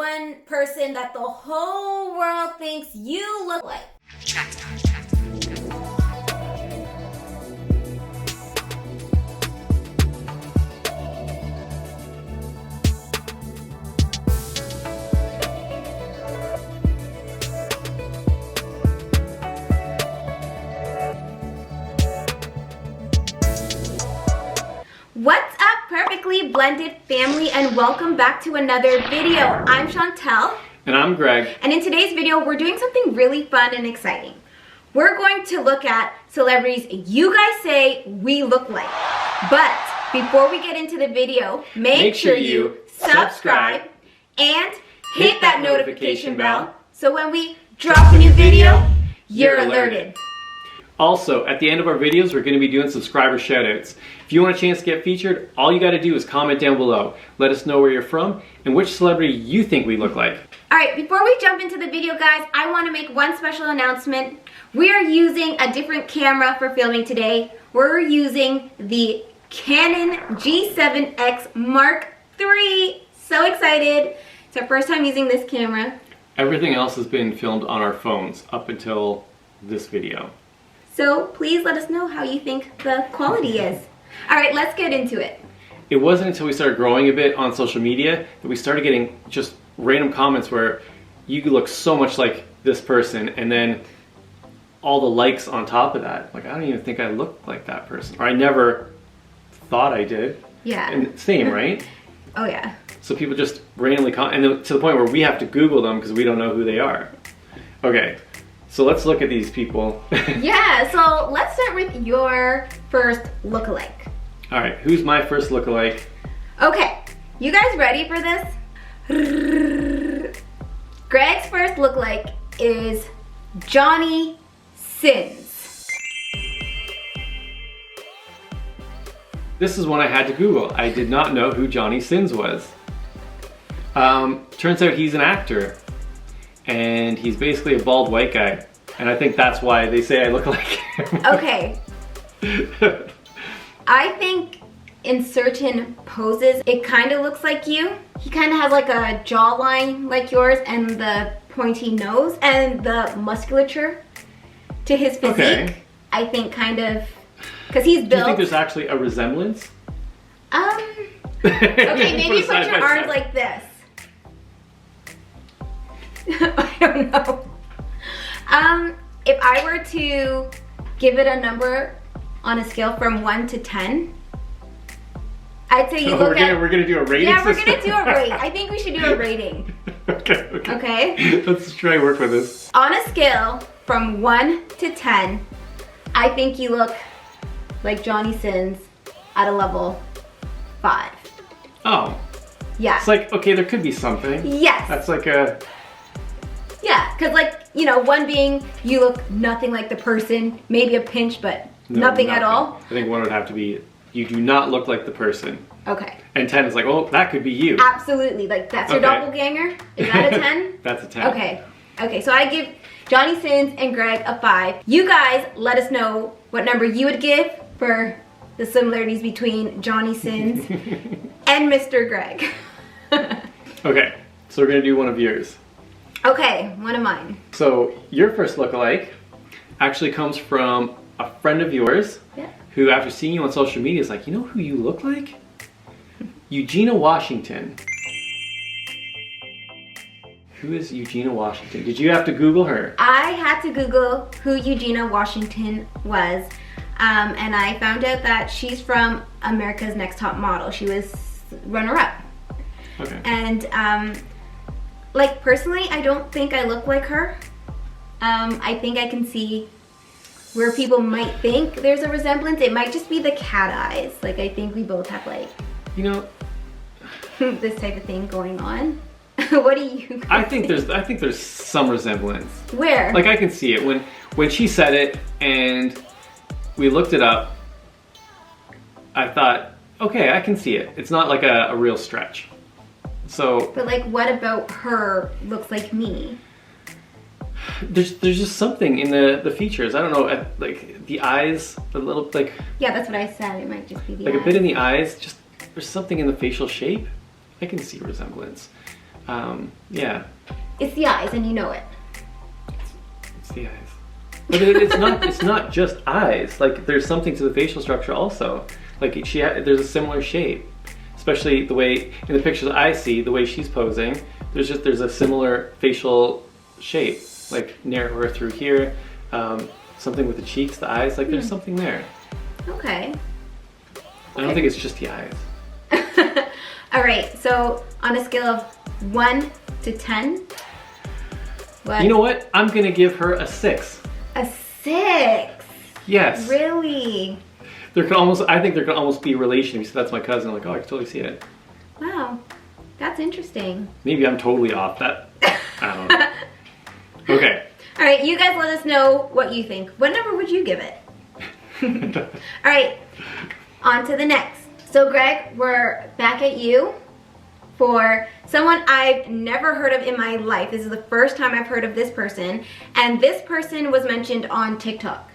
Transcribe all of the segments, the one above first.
one person that the whole world thinks you look like. What's up, perfectly blended family, and welcome back to another video. I'm Chantel. And I'm Greg. And in today's video, we're doing something really fun and exciting. We're going to look at celebrities you guys say we look like. But before we get into the video, make sure you subscribe and hit that notification bell so when we drop a new video, you're alerted. Also, at the end of our videos, we're going to be doing subscriber shoutouts. If you want a chance to get featured, all you got to do is comment down below. Let us know where you're from and which celebrity you think we look like. Alright, before we jump into the video, guys, I want to make one special announcement. We are using a different camera for filming today. We're using the Canon G7X Mark III. So excited. It's our first time using this camera. Everything else has been filmed on our phones up until this video. So please let us know how you think the quality is. Alright, let's get into it. It wasn't until we started growing a bit on social media that we started getting just random comments where you look so much like this person, and then all the likes on top of that. Like, I don't even think I look like that person. Or I never thought I did. Yeah. And same, right? Oh yeah. So people just randomly comment, and to the point where we have to Google them because we don't know who they are. Okay. So let's look at these people. Yeah, so let's start with your first lookalike. All right, who's my first lookalike? Okay, you guys ready for this? Greg's first lookalike is Johnny Sins. This is one I had to Google. I did not know who Johnny Sins was. Turns out he's an actor. And he's basically a bald white guy. And I think that's why they say I look like him. Okay. I think in certain poses, it kind of looks like you. He kind of has like a jawline like yours and the pointy nose and the musculature to his physique. Okay. I think kind of, because he's built. Do you think there's actually a resemblance? Okay, maybe put your arms like this. I don't know. If I were to give it a number on a scale from 1 to 10, I'd say you look at... We're gonna do a rating Yeah, we're system? gonna do a rate. I think we should do a rating. Okay? Let's try and work with this. On a scale from 1 to 10, I think you look like Johnny Sins at a level 5. Oh. Yeah. It's like, okay, there could be something. Yes. That's like a... Yeah, because like, you know, one being you look nothing like the person, maybe a pinch, but nothing at all. I think one would have to be, you do not look like the person. Okay. And 10 is like, oh, that could be you. Absolutely, like that's your doppelganger? Is that a 10? That's a 10. Okay. Okay, so I give Johnny Sins and Greg a 5. You guys let us know what number you would give for the similarities between Johnny Sins and Mr. Greg. Okay, so we're gonna do one of yours. Okay, one of mine. So your first lookalike actually comes from a friend of yours, yeah, who after seeing you on social media is like, you know who you look like? Eugena Washington. Who is Eugena Washington? Did you have to Google her? I had to Google who Eugena Washington was, and I found out that she's from America's Next Top Model. She was runner-up. Okay. And like personally, I don't think I look like her. I think I can see where people might think there's a resemblance. It might just be the cat eyes. Like I think we both have like, you know, this type of thing going on. What do you I think there's some resemblance. Where? Like I can see it when she said it and we looked it up. I thought, okay, I can see it. It's not like a real stretch. So, but like, what about her looks like me? There's just something in the features. I don't know, like the eyes, a little like. Yeah, that's what I said. It might just be the like eyes. a bit in the eyes. Just there's something in the facial shape. I can see resemblance. Yeah. It's the eyes, and you know it. It's the eyes. But it's not just eyes. Like, there's something to the facial structure also. Like, there's a similar shape. Especially the way, in the pictures I see, the way she's posing, there's a similar facial shape. Like, narrower through here, something with the cheeks, the eyes, like there's something there. Okay. I don't think it's just the eyes. All right, so on a scale of 1 to 10, what? You know what? I'm gonna give her a 6. A 6? Yes. Really? I think there could almost be a relation. If you said that's my cousin, I'm like, oh, I can totally see it. Wow, that's interesting. Maybe I'm totally off that. I don't know. Okay. All right, you guys let us know what you think. What number would you give it? All right, on to the next. So Greg, we're back at you for someone I've never heard of in my life. This is the first time I've heard of this person, and this person was mentioned on TikTok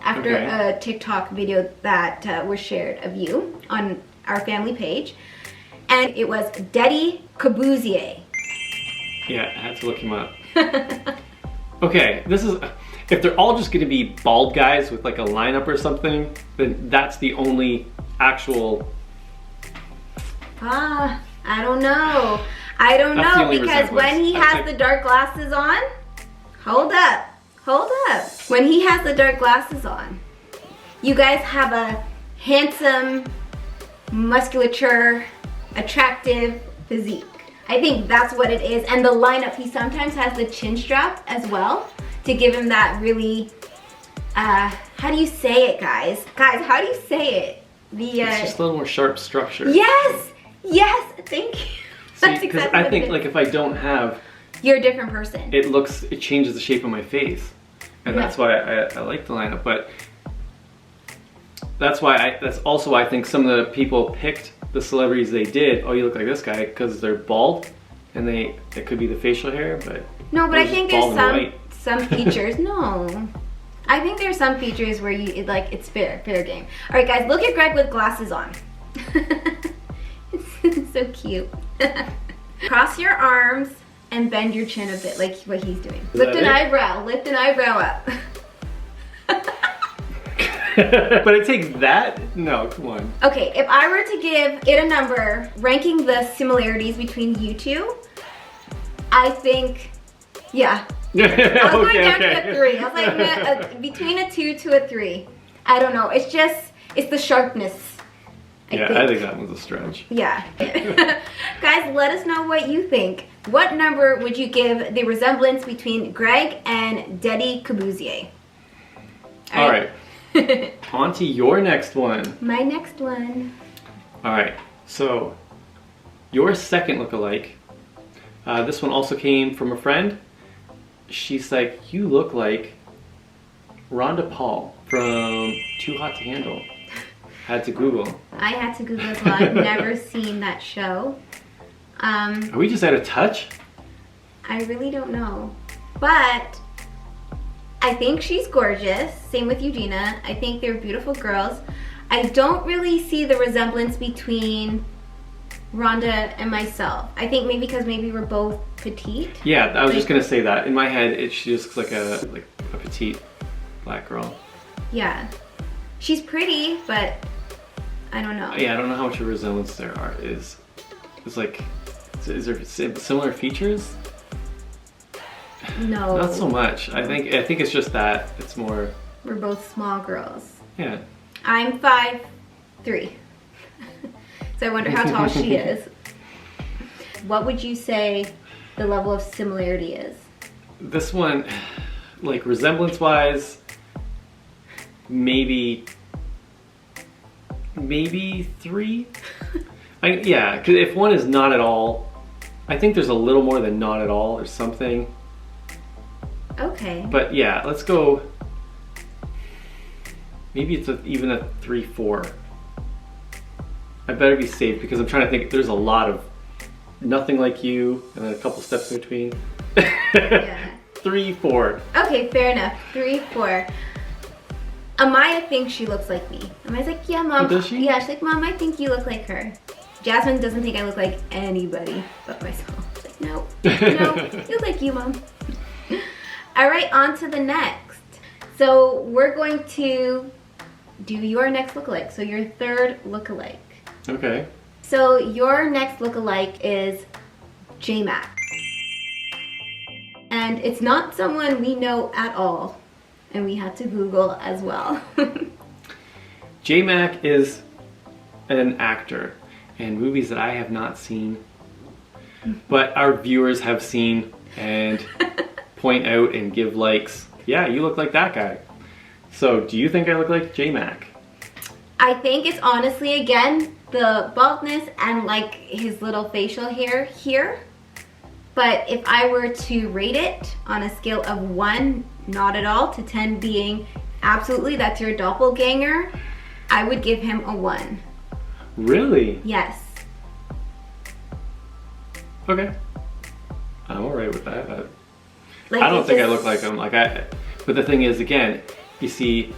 after a TikTok video that was shared of you on our family page, and it was Daddy Cabusier. Yeah, I had to look him up. Okay, this is, if they're all just gonna be bald guys with like a lineup or something, then that's the only actual... I don't know. I don't know, because when he has the dark glasses on, hold up. When he has the dark glasses on, you guys have a handsome, musculature, attractive physique. I think that's what it is. And the lineup, he sometimes has the chin strap as well to give him that really, how do you say it, guys? Guys, how do you say it? It's just a little more sharp structure. Yes, thank you. That's See, exactly I what think it is. like if I don't have, you're a different person. it changes the shape of my face. And that's why I like the lineup, but that's also why I think some of the people picked the celebrities they did. Oh, you look like this guy, because they're bald, and it could be the facial hair, but no, but I think there's some features. No, I think there's some features where it's fair game. All right, guys, look at Greg with glasses on. It's so cute. Cross your arms and bend your chin a bit, like what he's doing. Lift an eyebrow up. But it takes that? No, come on. Okay, if I were to give it a number, ranking the similarities between you two, I think, yeah. I was going down to a 3. I was like between a 2 to a 3. I don't know, it's the sharpness. I think that one's a stretch. Yeah. Guys, let us know what you think. What number would you give the resemblance between Greg and Daddy Cabusier? All right. On to your next one. My next one. All right. So, your second lookalike. This one also came from a friend. She's like, you look like Ronda Paul from Too Hot to Handle. Had to Google. I had to Google as well. I've never seen that show. Are we just out of touch? I really don't know. But I think she's gorgeous. Same with Eugena. I think they're beautiful girls. I don't really see the resemblance between Ronda and myself. I think maybe because we're both petite. Yeah, I was just gonna say that. In my head, she just looks like a petite black girl. Yeah. She's pretty, but I don't know. Yeah, I don't know how much of a resemblance there is there similar features? No. Not so much. I think it's just that it's more. We're both small girls. Yeah. I'm 5'3". So I wonder how tall she is. What would you say the level of similarity is? This one, like resemblance-wise, maybe 3. Yeah, because if one is not at all, I think there's a little more than not at all or something. Okay. But yeah, let's go. Maybe it's even a 3-4. I better be safe because I'm trying to think. There's a lot of nothing like you, and then a couple steps in between. Yeah. 3-4. Okay, fair enough. 3-4. Amaya thinks she looks like me. Amaya's like, yeah, Mom. Oh, does she? Yeah, she's like, Mom, I think you look like her. Jasmine doesn't think I look like anybody but myself. She's like, No, you like you, Mom. All right, on to the next. So we're going to do your next lookalike. So your third lookalike. Okay. So your next lookalike is Jmac. And it's not someone we know at all. And we had to Google as well. Jmac is an actor in movies that I have not seen, but our viewers have seen and point out and give likes. Yeah, you look like that guy. So do you think I look like Jmac? I think it's honestly, again, the baldness and like his little facial hair here. But if I were to rate it on a scale of 1, not at all, to 10 being absolutely, that's your doppelganger, I would give him a 1. Really? Yes. Okay. I'm alright with that. Like, I don't think I look like him. But the thing is, again, you see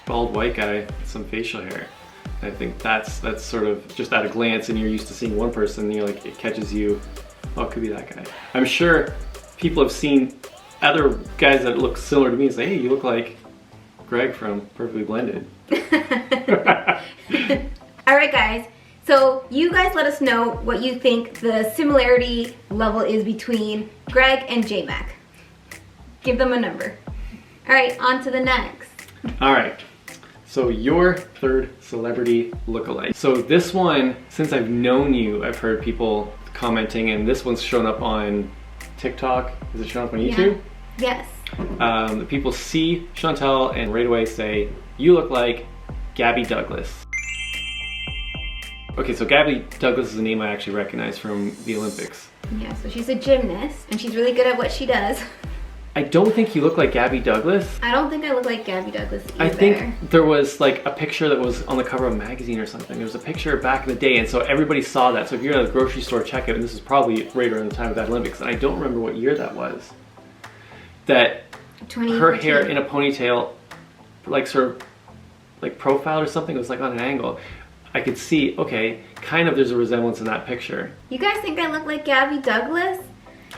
bald white guy with some facial hair. I think that's sort of just at a glance, and you're used to seeing one person, and you're like, it catches you. Oh, it could be that guy. I'm sure people have seen other guys that look similar to me and say, hey, you look like Greg from Perfectly Blended. All right, guys. So you guys let us know what you think the similarity level is between Greg and Jmac. Give them a number. All right, on to the next. All right. So your third celebrity lookalike. So this one, since I've known you, I've heard people commenting, and this one's shown up on TikTok. Is it shown up on YouTube? Yeah. Yes. People see Chantel and right away say, you look like Gabby Douglas. Okay, so Gabby Douglas is a name I actually recognize from the Olympics. Yeah, so she's a gymnast, and she's really good at what she does. I don't think you look like Gabby Douglas. I don't think I look like Gabby Douglas either. I think there was like a picture that was on the cover of a magazine or something. There was a picture back in the day, and so everybody saw that. So if you're at a grocery store checkout, and this is probably right around the time of that Olympics, and I don't remember what year that was, that her hair in a ponytail, like sort of like profiled or something, it was like on an angle. I could see, okay, kind of there's a resemblance in that picture. You guys think I look like Gabby Douglas?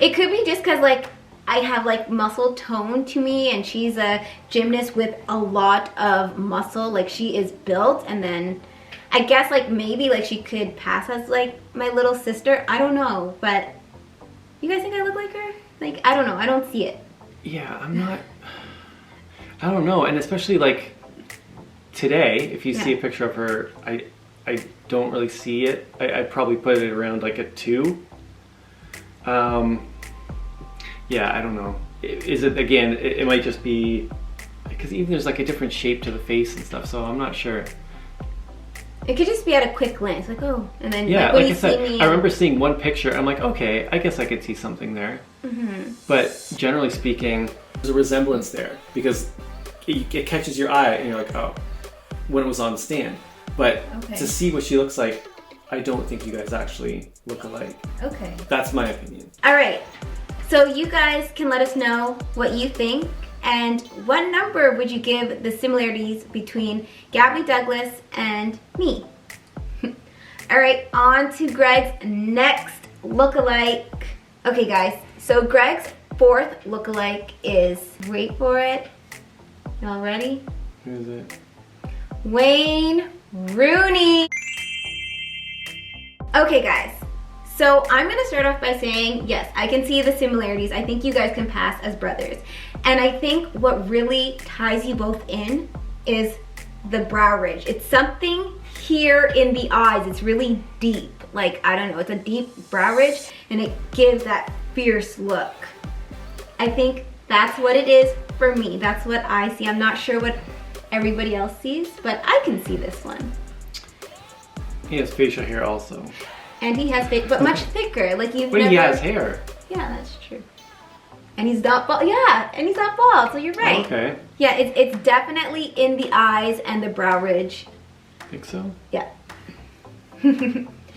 It could be just because like I have like muscle tone to me, and she's a gymnast with a lot of muscle. Like she is built, and then I guess like maybe like she could pass as like my little sister. I don't know, but you guys think I look like her? Like, I don't know, I don't see it. Yeah, I'm not, I don't know, and especially like today, if you see a picture of her, I don't really see it. I'd probably put it around like a 2. Yeah, I don't know. Is it, again, it might just be, because even there's like a different shape to the face and stuff, so I'm not sure. It could just be at a quick glance, like, oh, and then yeah, like, when like I said, I remember seeing one picture, I'm like, okay, I guess I could see something there. Mm-hmm. But generally speaking, there's a resemblance there, because it catches your eye, and you're like, oh, when it was on the stand. But to see what she looks like, I don't think you guys actually look alike. Okay. That's my opinion. All right. So you guys can let us know what you think, and what number would you give the similarities between Gabby Douglas and me? All right, on to Greg's next lookalike. Okay guys, so Greg's fourth lookalike is, wait for it, y'all ready? Who is it? Wayne Rooney. Okay guys, so I'm gonna start off by saying, yes, I can see the similarities. I think you guys can pass as brothers. And I think what really ties you both in is the brow ridge. It's something here in the eyes. It's really deep. Like, I don't know, it's a deep brow ridge, and it gives that fierce look. I think that's what it is for me. That's what I see. I'm not sure what everybody else sees, but I can see this one. He has facial hair also. And he has but much thicker. Like you've but never... he has hair. Yeah, that's true. And he's not bald. Yeah, and he's not bald, so you're right. Okay. Yeah, it's definitely in the eyes and the brow ridge. Think so? Yeah.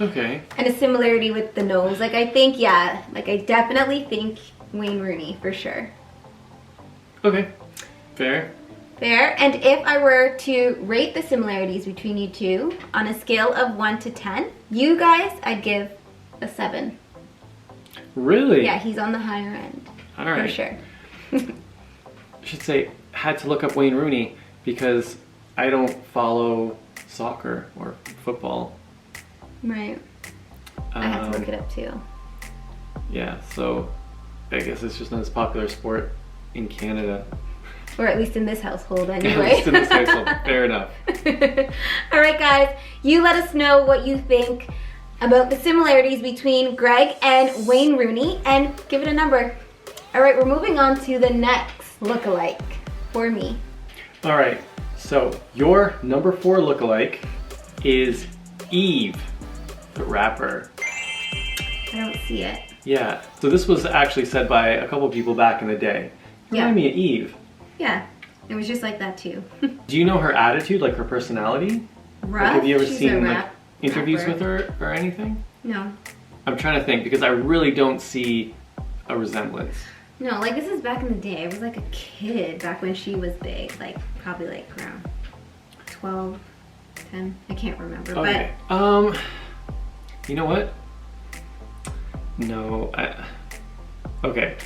Okay. And a similarity with the nose. Like, I think, yeah, like I definitely think Wayne Rooney for sure. Okay. Fair. Fair. And if I were to rate the similarities between you two on a scale of 1 to 10, you guys, I'd give a 7. Really? Yeah, he's on the higher end. All right. For sure. I should say, had to look up Wayne Rooney because I don't follow soccer or football. Right. I have to look it up too. Yeah, so I guess it's just not as popular sport in Canada. Or at least in this household anyway. At least in this household, fair enough. All right, guys, you let us know what you think about the similarities between Greg and Wayne Rooney and give it a number. All right, we're moving on to the next lookalike for me. All right, so your number 4 lookalike is Eve, the rapper. I don't see it. Yeah, so this was actually said by a couple people back in the day. Remind me of Eve. Yeah, it was just like that too. Do you know her attitude, like her personality? Rough? Like, have you ever She's seen a like interviews rapper. with her or anything? No. I'm trying to think because I really don't see a resemblance. No, like this is back in the day. I was like a kid back when she was big, like probably like around 12, 10. I can't remember. Okay. You know what? No. Okay.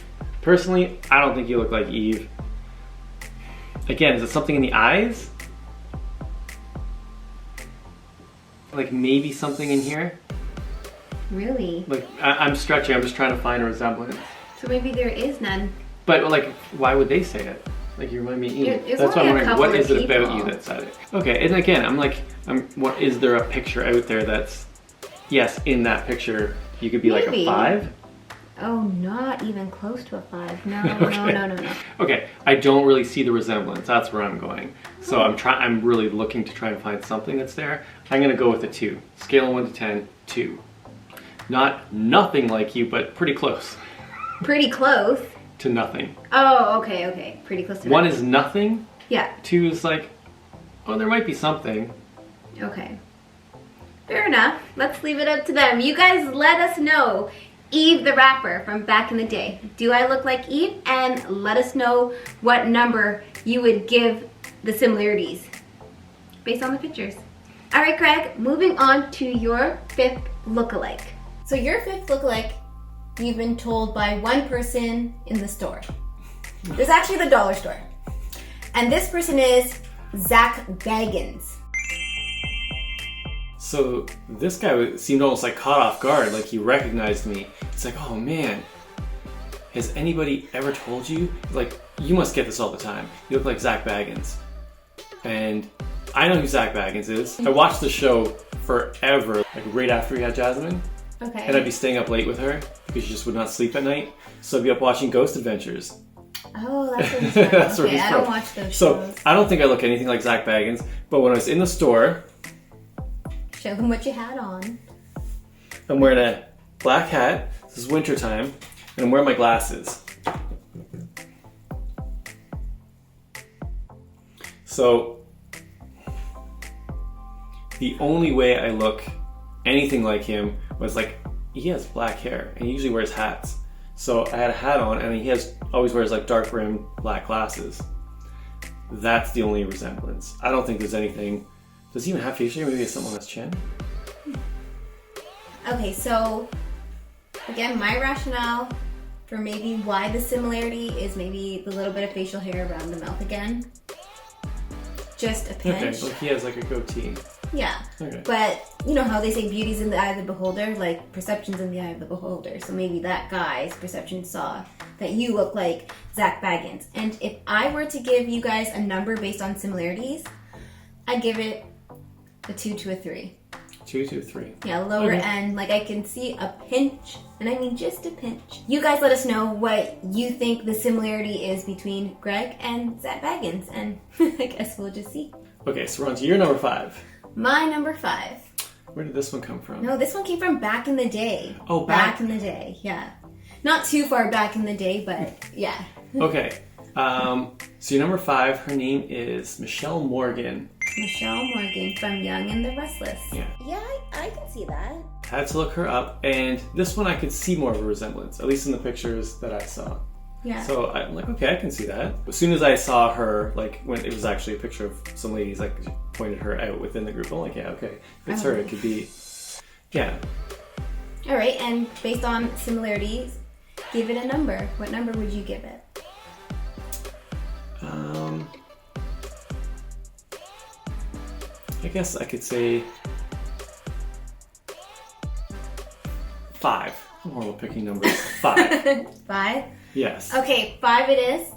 Personally, I don't think you look like Eve. Again, is it something in the eyes? Like maybe something in here? But really? Like I'm stretching. I'm just trying to find a resemblance. So maybe there is none. But like, why would they say it? Like you remind me of Eve. It's That's why I'm only a wondering, couple what is of it about people. you that said it? Okay, and again, what is there a picture out there that's, yes, in that picture you could be Maybe. like a 5? Oh, not even close to a 5. No, Okay. no. Okay, I don't really see the resemblance. That's where I'm going. So I'm really looking to try and find something that's there. I'm gonna go with a 2. Scale of 1 to 10, 2. Nothing like you, but pretty close Pretty close. to nothing. Oh, okay. Pretty close to 1 that. is nothing. Yeah, 2 is like, oh, there might be something. okay. Fair enough. Let's leave it up to them. You guys let us know. Eve the rapper from back in the day. Do I look like Eve? And let us know what number you would give the similarities based on the pictures. All right, Craig, moving on to your 5th lookalike. So your 5th lookalike, you've been told by one person in the store. There's actually the dollar store. And this person is Zach Baggins. So this guy seemed almost like caught off guard, like he recognized me. It's like, oh man, has anybody ever told you? Like, you must get this all the time. You look like Zach Baggins. And I know who Zach Baggins is. I watched the show forever, like right after he had Jasmine. Okay. And I'd be staying up late with her because she just would not sleep at night. So I'd be up watching Ghost Adventures. Oh, that's what it's from. That's where Okay, he's I don't from. watch those So shows. I don't think I look anything like Zach Baggins, but when I was in the store, Show them what you had on. I'm wearing a black hat. This is winter time, and I'm wearing my glasses. So the only way I look anything like him was like, he has black hair and he usually wears hats. So I had a hat on and he always wears like dark rimmed black glasses. That's the only resemblance. I don't think there's anything. Does he even have facial hair? Maybe it's something on his chin? Okay, so again, my rationale for maybe why the similarity is maybe the little bit of facial hair around the mouth again. Just a pinch. Okay, like he has like a goatee. Yeah. Okay. But you know how they say beauty's in the eye of the beholder? Like perception's in the eye of the beholder. So maybe that guy's perception saw that you look like Zach Baggins. And if I were to give you guys a number based on similarities, I'd give it a 2 to a 3. 2 to 3. Yeah, lower Okay. end. Like I can see a pinch, and I mean just a pinch. You guys let us know what you think the similarity is between Greg and Zach Baggins, and I guess we'll just see. Okay, so we're on to your number 5. My number 5. Where did this one come from? No, this one came from back in the day. Oh, back in the day, yeah. Not too far back in the day, but yeah. Okay, so your number 5, her name is Michelle Morgan. Michelle Morgan from Young and the Restless. Yeah. Yeah, I can see that. Had to look her up, and this one I could see more of a resemblance, at least in the pictures that I saw. Yeah. So I'm like, okay, I can see that. As soon as I saw her, like when it was actually a picture of some ladies, like pointed her out within the group, I'm like, yeah, okay, if it's her, it could be, yeah. All right, and based on similarities, give it a number. What number would you give it? I guess I could say 5. I'm horrible picking numbers. 5. 5? Yes. Okay, 5 it is.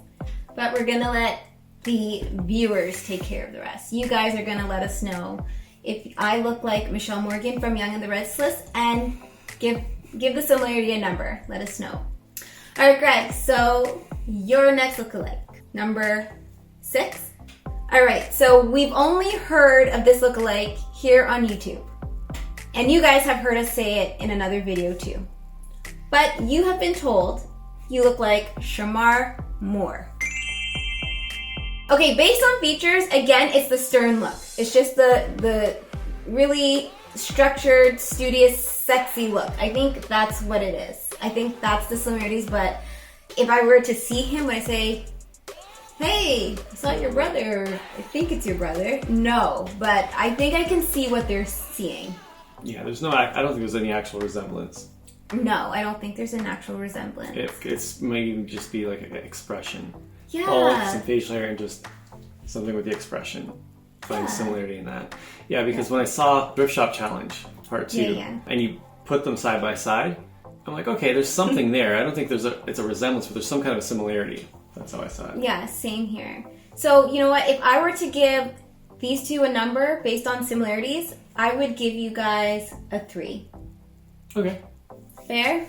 But we're gonna let the viewers take care of the rest. You guys are gonna let us know if I look like Michelle Morgan from Young and the Restless, and give the similarity a number. Let us know. All right, Greg. So your next lookalike, number 6. All right. So we've only heard of this lookalike here on YouTube, and you guys have heard us say it in another video too. But you have been told you look like Shamar Moore. Okay, based on features, again, it's the stern look. It's just the really structured, studious, sexy look. I think that's what it is. I think that's the similarities, but if I were to see him, would I say, hey, I saw your brother, I think it's your brother? No, but I think I can see what they're seeing. Yeah, I don't think there's any actual resemblance. No, I don't think there's an actual resemblance. It's maybe just be like an expression. Yeah. All some facial hair and just something with the expression. Find similarity in that. Yeah, because when I saw Thrift Shop Challenge Part 2, and you put them side by side, I'm like, okay, there's something there. I don't think it's a resemblance, but there's some kind of a similarity. That's how I saw it. Yeah, same here. So, you know what? If I were to give these two a number based on similarities, I would give you guys a 3. Okay. Fair?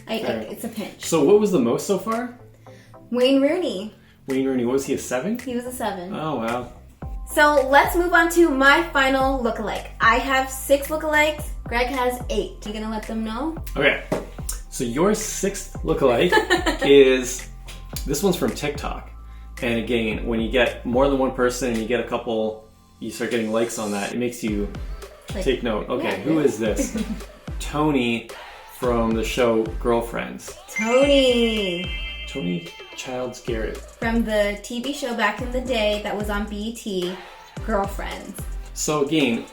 Fair. It's a pinch. So what was the most so far? Wayne Rooney. Wayne Rooney, what was he, a 7? He was a 7. Oh, wow. So let's move on to my final lookalike. I have 6 lookalikes. Greg has 8. You gonna let them know? Okay. So your 6th lookalike is, this one's from TikTok. And again, when you get more than one person and you get a couple, you start getting likes on that, it makes you take note. Okay, who is this? Tony from the show Girlfriends. Tony Childs Garrett. from the TV show back in the day that was on BET, Girlfriends. So again,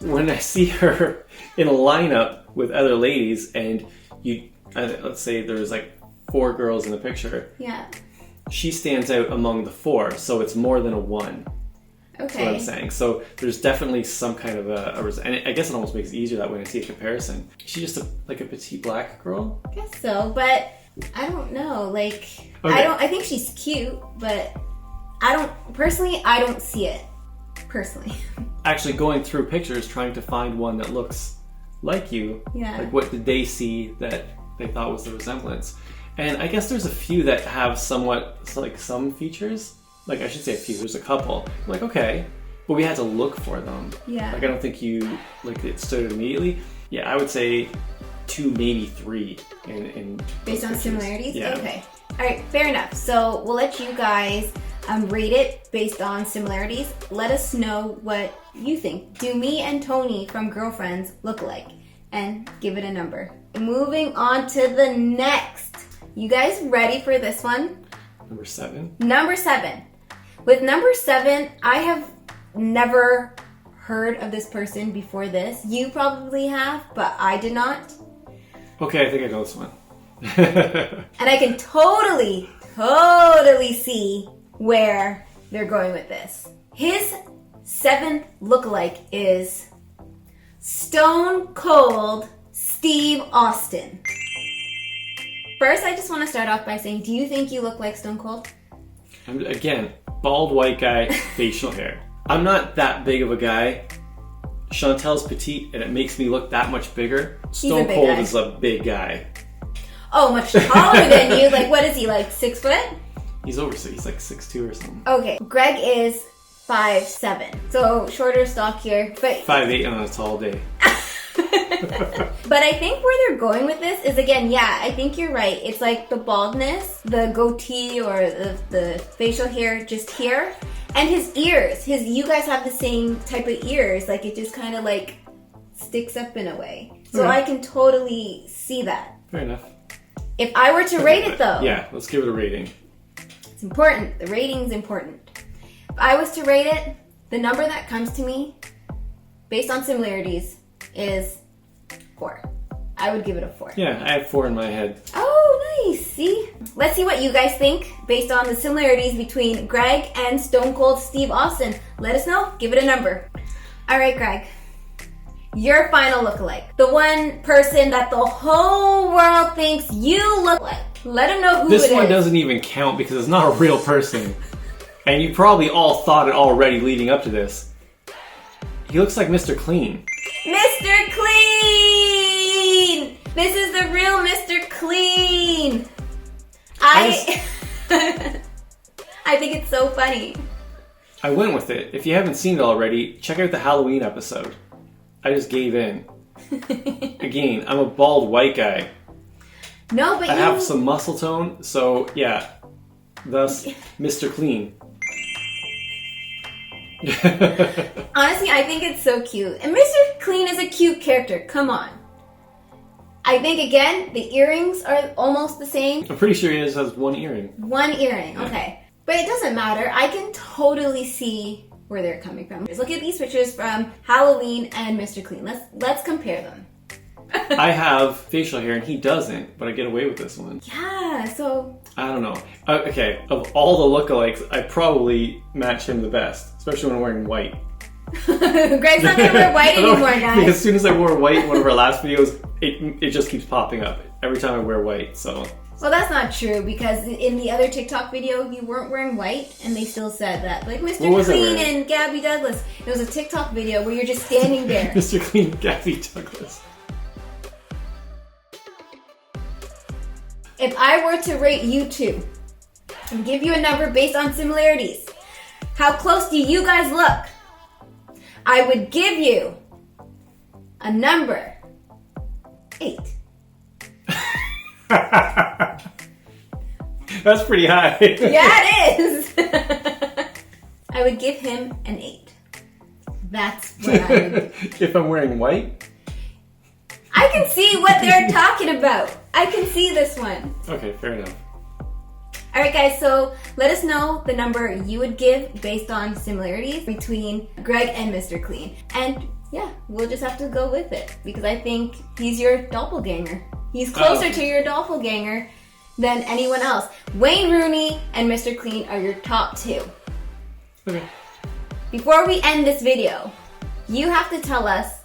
when I see her in a lineup with other ladies, and let's say there's like 4 girls in the picture. Yeah. She stands out among the 4, so it's more than a 1. Okay. That's what I'm saying. So there's definitely some kind of and I guess it almost makes it easier that way when I see a comparison. Is she just like a petite black girl? I guess so, but I don't know. Like, okay. I think she's cute, but I don't see it. Personally. Actually going through pictures, trying to find one that looks like you. Yeah. Like, what did they see that they thought was the resemblance? And I guess there's a few that have somewhat, like, some features. Like, I should say a few, there's a couple. I'm like, okay, but we had to look for them. Yeah. Like, I don't think it stood immediately. Yeah, I would say 2, maybe 3 in based on pictures. Similarities? Yeah. Okay. All right, fair enough. So we'll let you guys rate it based on similarities. Let us know what you think. Do me and Tony from Girlfriends look alike? And give it a number. Moving on to the next. You guys ready for this one? Number 7. Number 7. With number 7, I have never heard of this person before this. You probably have, but I did not. Okay, I think I know this one. And I can totally see where they're going with this. His 7th lookalike is Stone Cold Steve Austin. First, I just want to start off by saying, do you think you look like Stone Cold? Again, bald white guy, facial hair. I'm not that big of a guy. Chantel's petite, and it makes me look that much bigger. Stone Cold is a big guy. Oh, much taller than you. Like, what is he, like 6 foot? He's over 6. He's like 6'2" or something. Okay, Greg is 5'7", so shorter, stockier, but 5'8" on a tall day. But I think where they're going with this is, again, yeah, I think you're right. It's like the baldness, the goatee, or the facial hair just here, and his ears. You guys have the same type of ears. Like, it just kind of like sticks up in a way. So I can totally see that. Fair enough. If I were to rate it though. Yeah, let's give it a rating. It's important. The rating's important. If I was to rate it, the number that comes to me, based on similarities, is 4. I would give it a 4. Yeah, I have 4 in my head. Oh, Nice, see? Let's see what you guys think based on the similarities between Greg and Stone Cold Steve Austin. Let us know, give it a number. All right, Greg, your final lookalike. The one person that the whole world thinks you look like. Let them know who it is. This one doesn't even count because it's not a real person. And you probably all thought it already leading up to this. He looks like Mr. Clean. Mr. Clean! This is the real Mr. Clean! I think it's so funny. I went with it. If you haven't seen it already, check out the Halloween episode. I just gave in. Again, I'm a bald white guy. No, but I have some muscle tone, so yeah. Thus, Mr. Clean. Honestly, I think it's so cute. And Mr. Clean is a cute character. Come on. I think, again, the earrings are almost the same. I'm pretty sure he just has one earring. One earring, okay. But it doesn't matter. I can totally see where they're coming from. Just look at these pictures from Halloween and Mr. Clean. Let's compare them. I have facial hair and he doesn't, but I get away with this one. Yeah, so... I don't know. Okay, of all the lookalikes, I probably match him the best, especially when I'm wearing white. Greg's not gonna wear white anymore, guys. Because as soon as I wore white in one of our last videos, it just keeps popping up every time I wear white, so... Well, that's not true, because in the other TikTok video, you weren't wearing white, and they still said that. Like, Mr. Clean and Gabby Douglas. It was a TikTok video where you're just standing there. Mr. Clean, Gabby Douglas. If I were to rate you two and give you a number based on similarities, how close do you guys look? I would give you a number 8. That's pretty high. Yeah, it is. I would give him an 8. That's what I would. If I'm wearing white? I can see what they're talking about. I can see this one. Okay, fair enough. All right, guys, so let us know the number you would give based on similarities between Greg and Mr. Clean. And yeah, we'll just have to go with it because I think he's your doppelganger. He's closer to your doppelganger than anyone else. Wayne Rooney and Mr. Clean are your top 2. Okay. Before we end this video, you have to tell us,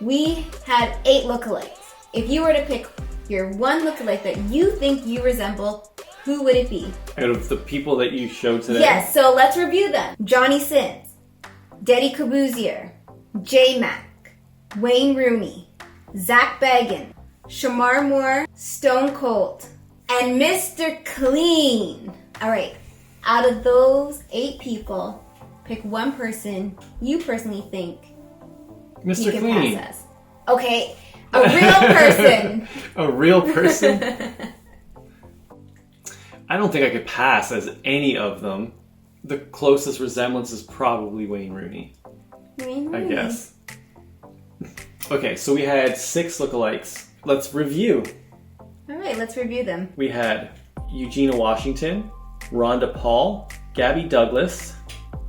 we had 8 lookalikes. If you were to pick your one lookalike that you think you resemble, who would it be? Out of the people that you showed today? Yes, so let's review them. Johnny Sins, Deddy Cabuzier, Jmac, Wayne Rooney, Zach Baggin, Shamar Moore, Stone Cold, and Mr. Clean. All right, out of those 8 people, pick one person you personally think Mr. you can Clean. pass us. Okay, a real person. A real person? I don't think I could pass as any of them. The closest resemblance is probably Wayne Rooney. Wayne Rooney. I guess. Okay, so we had 6 lookalikes. Let's review. All right, let's review them. We had Eugena Washington, Ronda Paul, Gabby Douglas,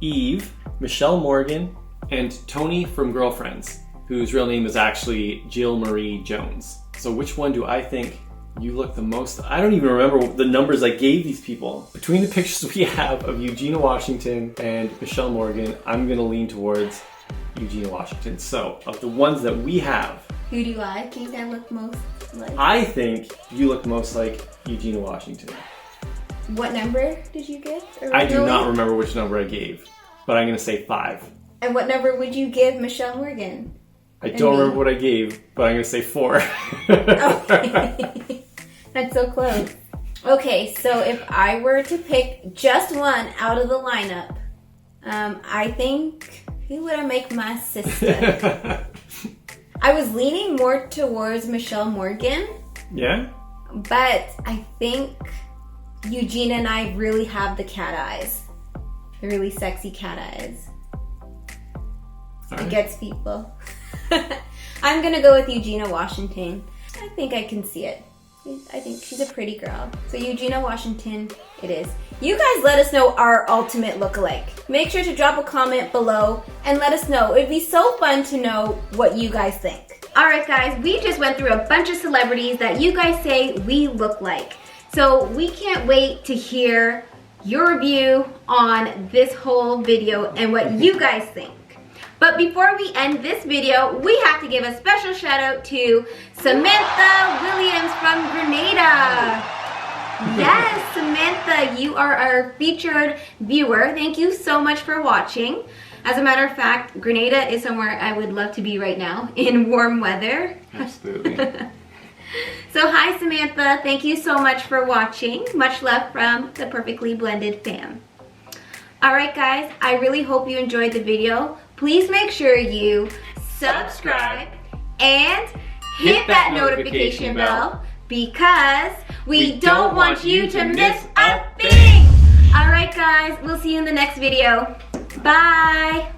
Eve, Michelle Morgan, and Tony from Girlfriends, whose real name is actually Jill Marie Jones. So which one do I think you look the most? I don't even remember the numbers I gave these people. Between the pictures we have of Eugena Washington and Michelle Morgan, I'm gonna lean towards Eugena Washington. So of the ones that we have, who do I think I look most like? I think you look most like Eugena Washington. What number did you get originally? I do not remember which number I gave, but I'm gonna say 5. And what number would you give Michelle Morgan? I don't remember what I gave, but I'm gonna say 4. Okay. That's so close. Okay, so if I were to pick just one out of the lineup, I think, who would I make my sister? I was leaning more towards Michelle Morgan. Yeah? But I think Eugena and I really have the cat eyes. The really sexy cat eyes. It gets people. I'm gonna go with Eugena Washington. I think I can see it. I think she's a pretty girl. So Eugena Washington it is. You guys let us know our ultimate lookalike. Make sure to drop a comment below and let us know. It'd be so fun to know what you guys think. Alright guys, we just went through a bunch of celebrities that you guys say we look like. So we can't wait to hear your review on this whole video and what you guys think. But before we end this video, we have to give a special shout out to Samantha Williams from Grenada. Yes, Samantha, you are our featured viewer. Thank you so much for watching. As a matter of fact, Grenada is somewhere I would love to be right now in warm weather. Absolutely. So hi Samantha, thank you so much for watching. Much love from the Perfectly Blended fam. Alright guys, I really hope you enjoyed the video. Please make sure you subscribe and hit that notification bell because we don't want you to miss a thing. Alright guys, we'll see you in the next video. Bye.